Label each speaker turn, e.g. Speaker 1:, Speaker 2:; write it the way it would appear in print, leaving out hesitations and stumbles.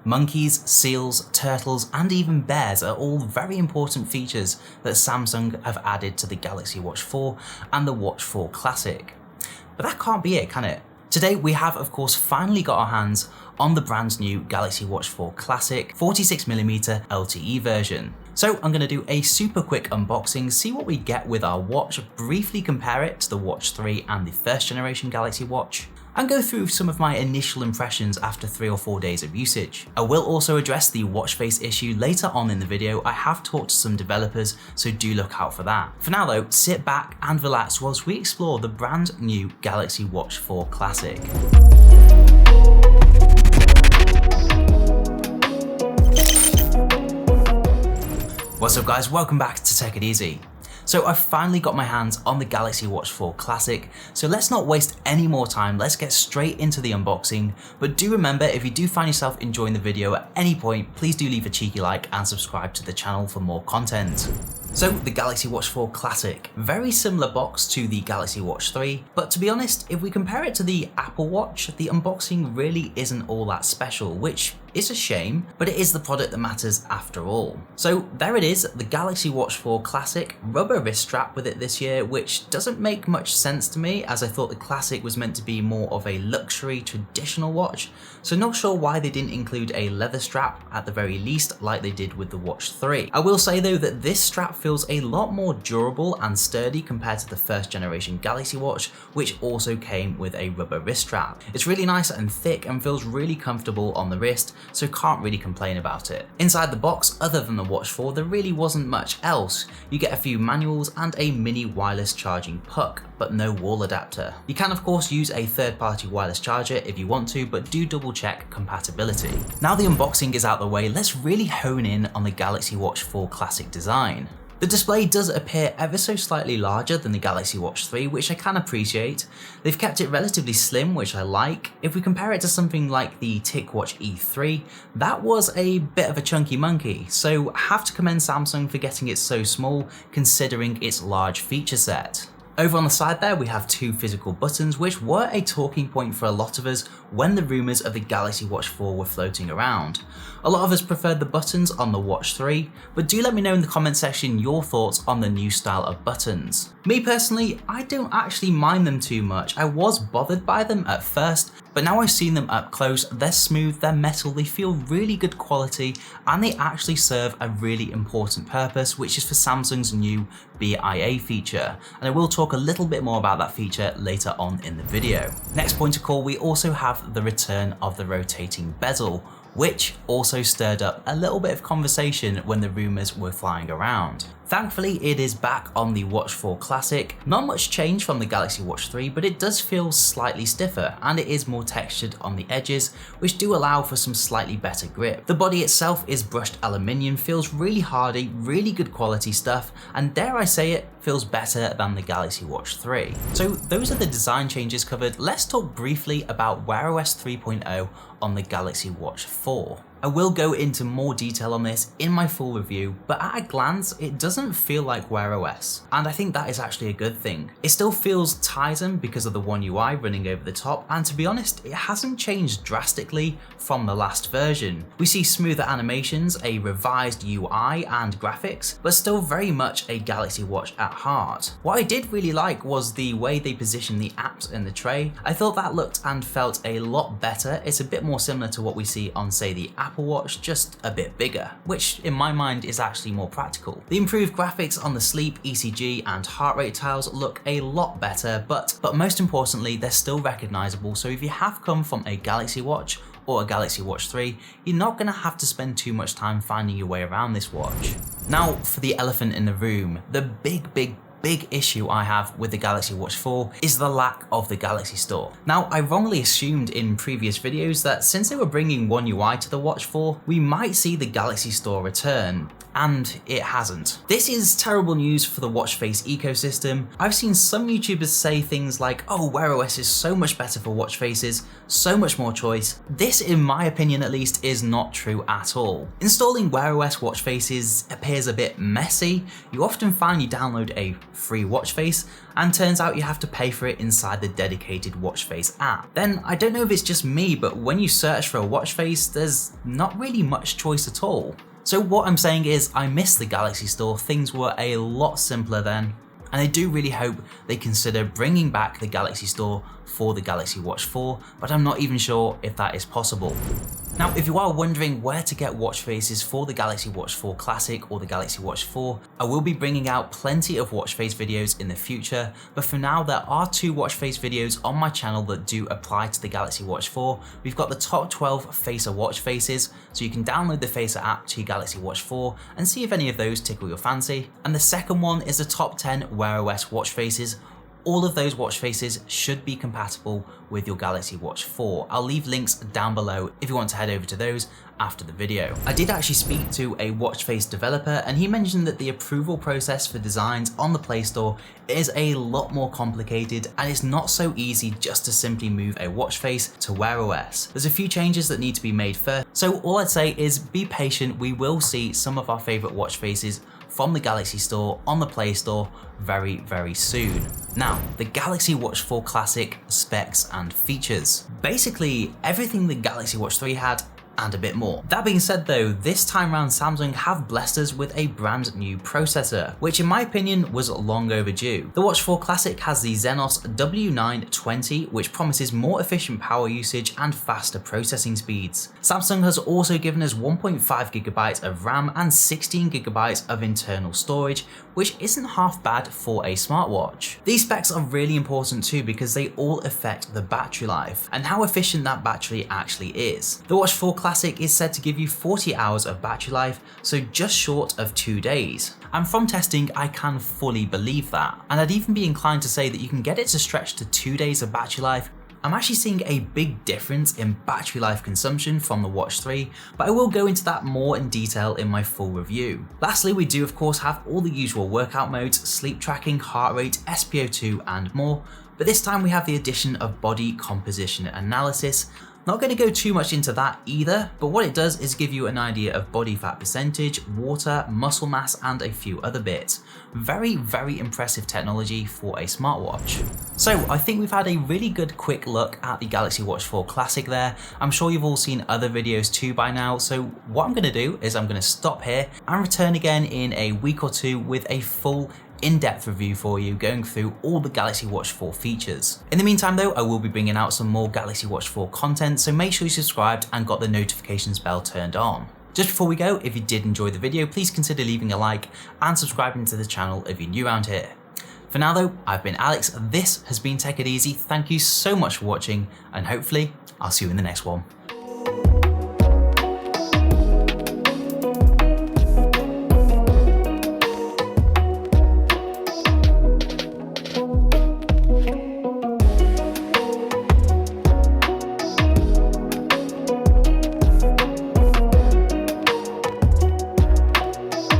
Speaker 1: Monkeys, seals, turtles, and even bears are all very important features that Samsung have added to the Galaxy Watch 4 and the Watch 4 Classic. But that can't be it, can it? Today we have of course finally got our hands on the brand new Galaxy Watch 4 Classic 46mm LTE version. So I'm going to do a super quick unboxing, see what we get with our watch, briefly compare it to the Watch 3 and the first generation Galaxy Watch, and go through some of my initial impressions after 3 or 4 days of usage. I will also address the watch face issue later on in the video. I have talked to some developers, so do look out for that. For now though, sit back and relax whilst we explore the brand new Galaxy Watch 4 Classic. What's up guys, welcome back to Take It Easy. So I've finally got my hands on the Galaxy Watch 4 Classic, so let's not waste any more time, let's get straight into the unboxing. But do remember, if you do find yourself enjoying the video at any point, please do leave a cheeky like and subscribe to the channel for more content. So the Galaxy Watch 4 Classic, very similar box to the Galaxy Watch 3, but to be honest, if we compare it to the Apple Watch, the unboxing really isn't all that special, which is a shame, but it is the product that matters after all. So there it is, the Galaxy Watch 4 Classic, rubber wrist strap with it this year, which doesn't make much sense to me as I thought the Classic was meant to be more of a luxury traditional watch, so not sure why they didn't include a leather strap at the very least like they did with the Watch 3. I will say though that this strap feels a lot more durable and sturdy compared to the first generation Galaxy Watch, which also came with a rubber wrist strap. It's really nice and thick and feels really comfortable on the wrist, so can't really complain about it. Inside the box, other than the Watch 4, there really wasn't much else. You get a few manuals and a mini wireless charging puck, but no wall adapter. You can of course use a third-party wireless charger if you want to, but do double check compatibility. Now the unboxing is out the way, let's really hone in on the Galaxy Watch 4 Classic design. The display does appear ever so slightly larger than the Galaxy Watch 3, which I can appreciate. They've kept it relatively slim, which I like. If we compare it to something like the TicWatch E3, that was a bit of a chunky monkey, so have to commend Samsung for getting it so small considering its large feature set. Over on the side there we have two physical buttons, which were a talking point for a lot of us when the rumours of the Galaxy Watch 4 were floating around. A lot of us preferred the buttons on the Watch 3, but do let me know in the comment section your thoughts on the new style of buttons. Me personally, I don't actually mind them too much. I was bothered by them at first, but now I've seen them up close, they're smooth, they're metal, they feel really good quality, and they actually serve a really important purpose, which is for Samsung's new BIA feature, and I will talk a little bit more about that feature later on in the video. Next point of call, we also have the return of the rotating bezel, which also stirred up a little bit of conversation when the rumours were flying around. Thankfully, it is back on the Watch 4 Classic. Not much change from the Galaxy Watch 3, but it does feel slightly stiffer and it is more textured on the edges, which do allow for some slightly better grip. The body itself is brushed aluminium, feels really hardy, really good quality stuff, and dare I say it, feels better than the Galaxy Watch 3. So those are the design changes covered. Let's talk briefly about Wear OS 3.0 on the Galaxy Watch 4. I will go into more detail on this in my full review, but at a glance, it doesn't feel like Wear OS, and I think that is actually a good thing. It still feels Tizen because of the One UI running over the top, and to be honest, it hasn't changed drastically from the last version. We see smoother animations, a revised UI and graphics, but still very much a Galaxy Watch at heart. What I did really like was the way they positioned the apps in the tray. I thought that looked and felt a lot better. It's a bit more similar to what we see on, say, the Apple Watch, just a bit bigger, which in my mind is actually more practical. The improved graphics on the sleep, ECG and heart rate tiles look a lot better, but most importantly, they're still recognizable, so if you have come from a Galaxy Watch or a Galaxy Watch 3, you're not gonna have to spend too much time finding your way around this watch. Now for the elephant in the room, the big issue I have with the Galaxy Watch 4 is the lack of the Galaxy Store. Now, I wrongly assumed in previous videos that since they were bringing One UI to the Watch 4, we might see the Galaxy Store return, and it hasn't. This is terrible news for the watch face ecosystem. I've seen some YouTubers say things like, oh, Wear OS is so much better for watch faces, so much more choice. This, in my opinion at least, is not true at all. Installing Wear OS watch faces appears a bit messy. You often find you download a free watch face, and turns out you have to pay for it inside the dedicated watch face app. Then I don't know if it's just me, but when you search for a watch face, there's not really much choice at all. So what I'm saying is I miss the Galaxy Store, things were a lot simpler then. And I do really hope they consider bringing back the Galaxy Store for the Galaxy Watch 4, but I'm not even sure if that is possible. Now, if you are wondering where to get watch faces for the Galaxy Watch 4 Classic or the Galaxy Watch 4, I will be bringing out plenty of watch face videos in the future, but for now there are 2 watch face videos on my channel that do apply to the Galaxy Watch 4. We've got the top 12 Facer watch faces, so you can download the Facer app to your Galaxy Watch 4 and see if any of those tickle your fancy. And the second one is the top 10 Wear OS watch faces. All of those watch faces should be compatible with your Galaxy Watch 4. I'll leave links down below if you want to head over to those after the video. I did actually speak to a watch face developer and he mentioned that the approval process for designs on the Play Store is a lot more complicated and it's not so easy just to simply move a watch face to Wear OS. There's a few changes that need to be made first, so all I'd say is be patient. We will see some of our favorite watch faces from the Galaxy Store on the Play Store very soon. Now, the Galaxy Watch 4 Classic specs and features. Basically everything the Galaxy Watch 3 had and a bit more. That being said though, this time around Samsung have blessed us with a brand new processor, which in my opinion was long overdue. The Watch 4 Classic has the Exynos W920, which promises more efficient power usage and faster processing speeds. Samsung has also given us 1.5GB of RAM and 16GB of internal storage, which isn't half bad for a smartwatch. These specs are really important too because they all affect the battery life and how efficient that battery actually is. The Watch 4 Classic is said to give you 40 hours of battery life, so just short of 2 days. And from testing, I can fully believe that. And I'd even be inclined to say that you can get it to stretch to 2 days of battery life. I'm actually seeing a big difference in battery life consumption from the Watch 3, but I will go into that more in detail in my full review. Lastly, we do of course have all the usual workout modes, sleep tracking, heart rate, SpO2 and more, but this time we have the addition of body composition analysis. Not going to go too much into that either, but what it does is give you an idea of body fat percentage, water, muscle mass and a few other bits. Very impressive technology for a smartwatch. So I think we've had a really good quick look at the Galaxy Watch 4 Classic there. I'm sure you've all seen other videos too by now, so what I'm going to do is I'm going to stop here and return again in a week or two with a full in-depth review for you, going through all the Galaxy Watch 4 features. In the meantime though, I will be bringing out some more Galaxy Watch 4 content, so make sure you're subscribed and got the notifications bell turned on. Just before we go, if you did enjoy the video, please consider leaving a like and subscribing to the channel if you're new around here. For now though, I've been Alex, this has been Take It Easy, thank you so much for watching, and hopefully I'll see you in the next one.